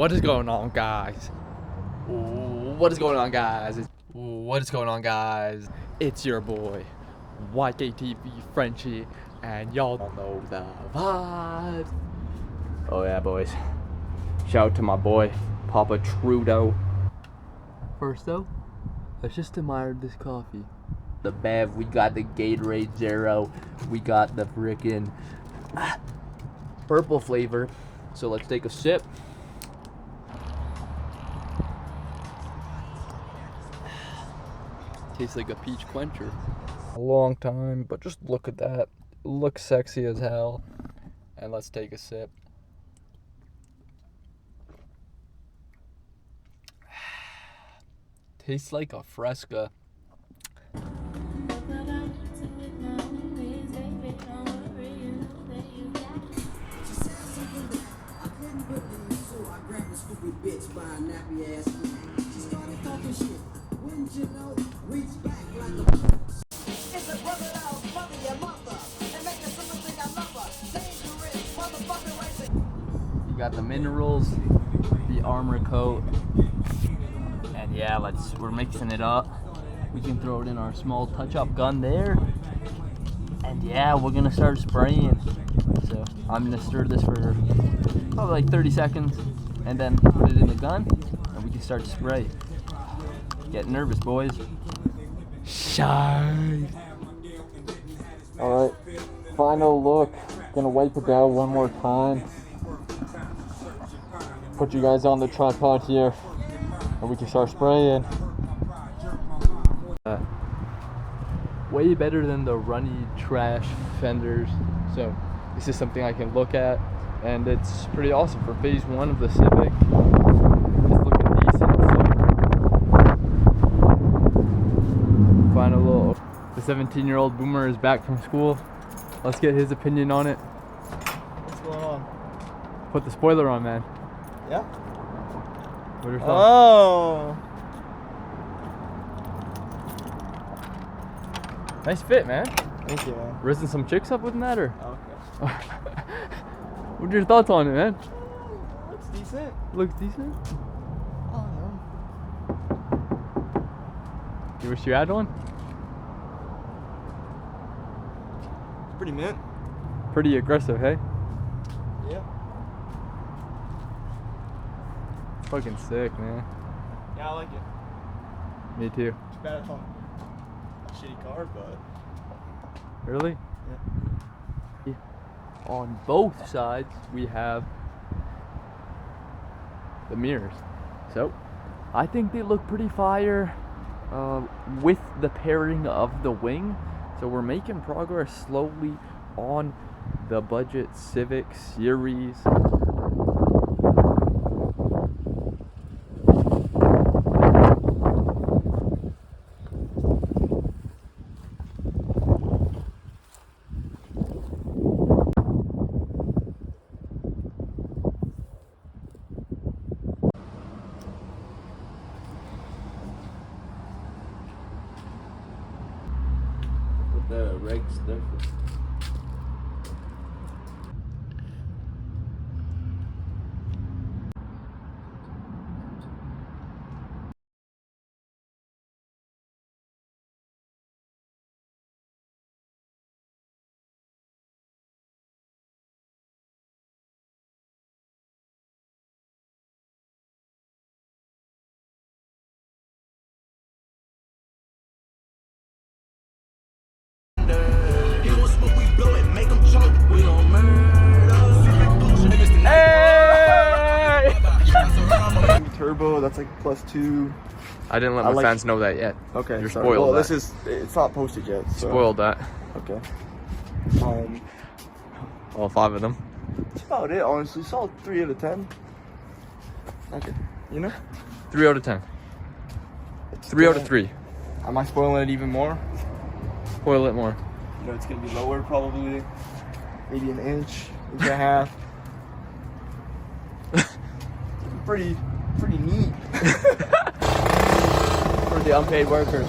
What is going on, guys? What is going on, guys? What is going on, guys? It's your boy, Yktvfrenchy, and y'all know the vibes. Oh yeah, boys. Shout out to my boy, Papa Trudeau. First though, let's just admire this coffee. The Bev, we got the Gatorade Zero, we got the frickin' purple flavor. So let's take a sip. Tastes like a peach quencher. A long time, but just look at that. Looks sexy as hell. And let's take a sip. Tastes like a Fresca. You got the minerals, the armor coat, and yeah, we're mixing it up. We can throw it in our small touch-up gun there, and yeah, we're gonna start spraying. So I'm gonna stir this for probably like 30 seconds, and then put it in the gun, and we can start to spray. Get nervous, boys. Shy. All right, final look. Gonna wipe it down one more time. Put you guys on the tripod here, and we can start spraying. Way better than the runny trash fenders. So this is something I can look at, and it's pretty awesome for phase 1 of the Civic. It's looking decent. So final little. The 17-year-old boomer is back from school. Let's get his opinion on it. What's going on? Put the spoiler on, man. Yeah. What are your thoughts? Oh. Nice fit, man. Thank you, man. Risen some chicks up with that, or? Okay. What are your thoughts on it, man? Looks decent. Looks decent? Oh, no. You wish you had one? Pretty mint. Pretty aggressive, hey? Yeah. Fucking sick, man. Yeah, I like it. Me too. Too bad it's on a shitty car, but. Really? Yeah. On both sides, we have the mirrors. So, I think they look pretty fire with the pairing of the wing. So we're making progress slowly on the budget Civic series. The regs there. Turbo, that's like +2. I didn't let my fans know that yet. Okay, you're sorry. spoiled. Well, that. it's not posted yet. So. Spoiled that. Okay. All 5 of them. That's about it, honestly. Solid 3 out of 10. Okay. You know? 3 out of 10. 3 out of 3. Am I spoiling it even more? Spoil it more. You know, it's gonna be lower probably. Maybe an inch and a half. pretty neat. For the unpaid workers.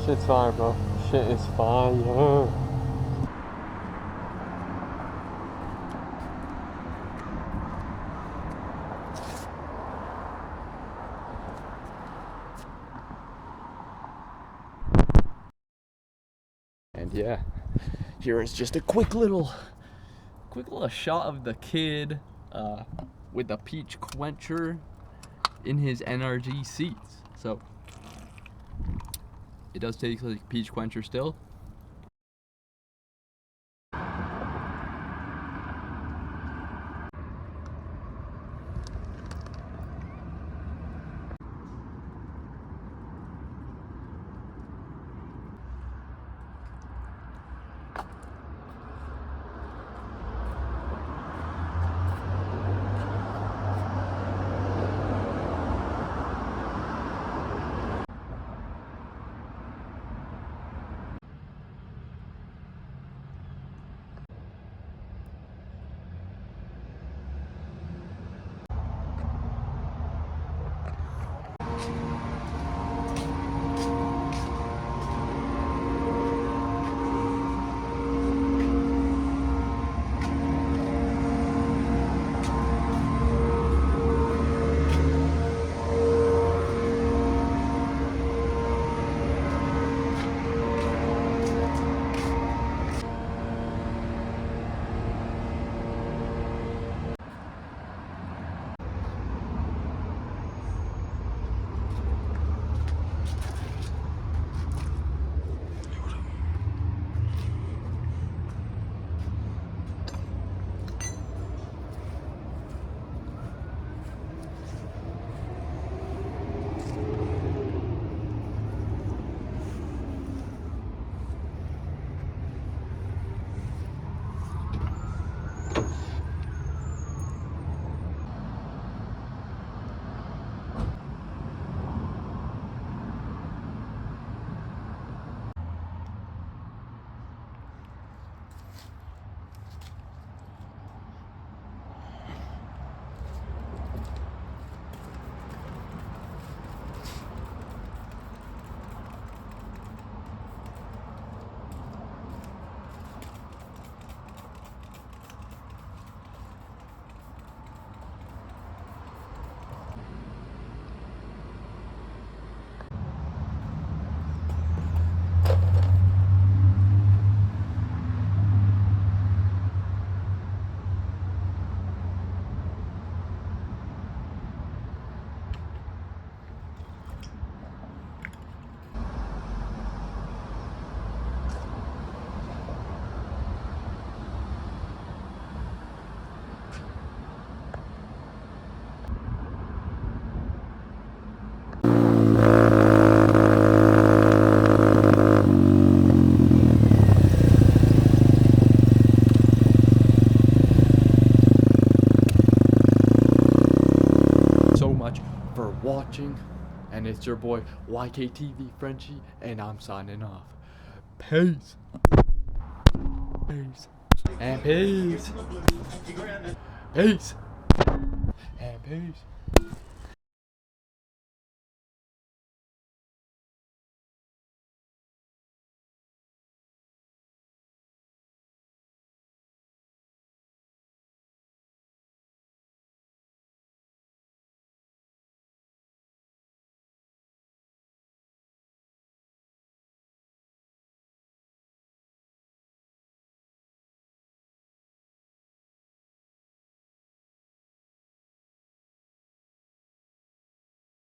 Shit's fire, bro. Shit is fire. And yeah, here is just a quick little shot of the kid with the peach quencher in his NRG seats. So it does taste like peach quencher still. For watching, and it's your boy Yktvfrenchy, and I'm signing off. Peace. Peace. And peace. Peace. And peace.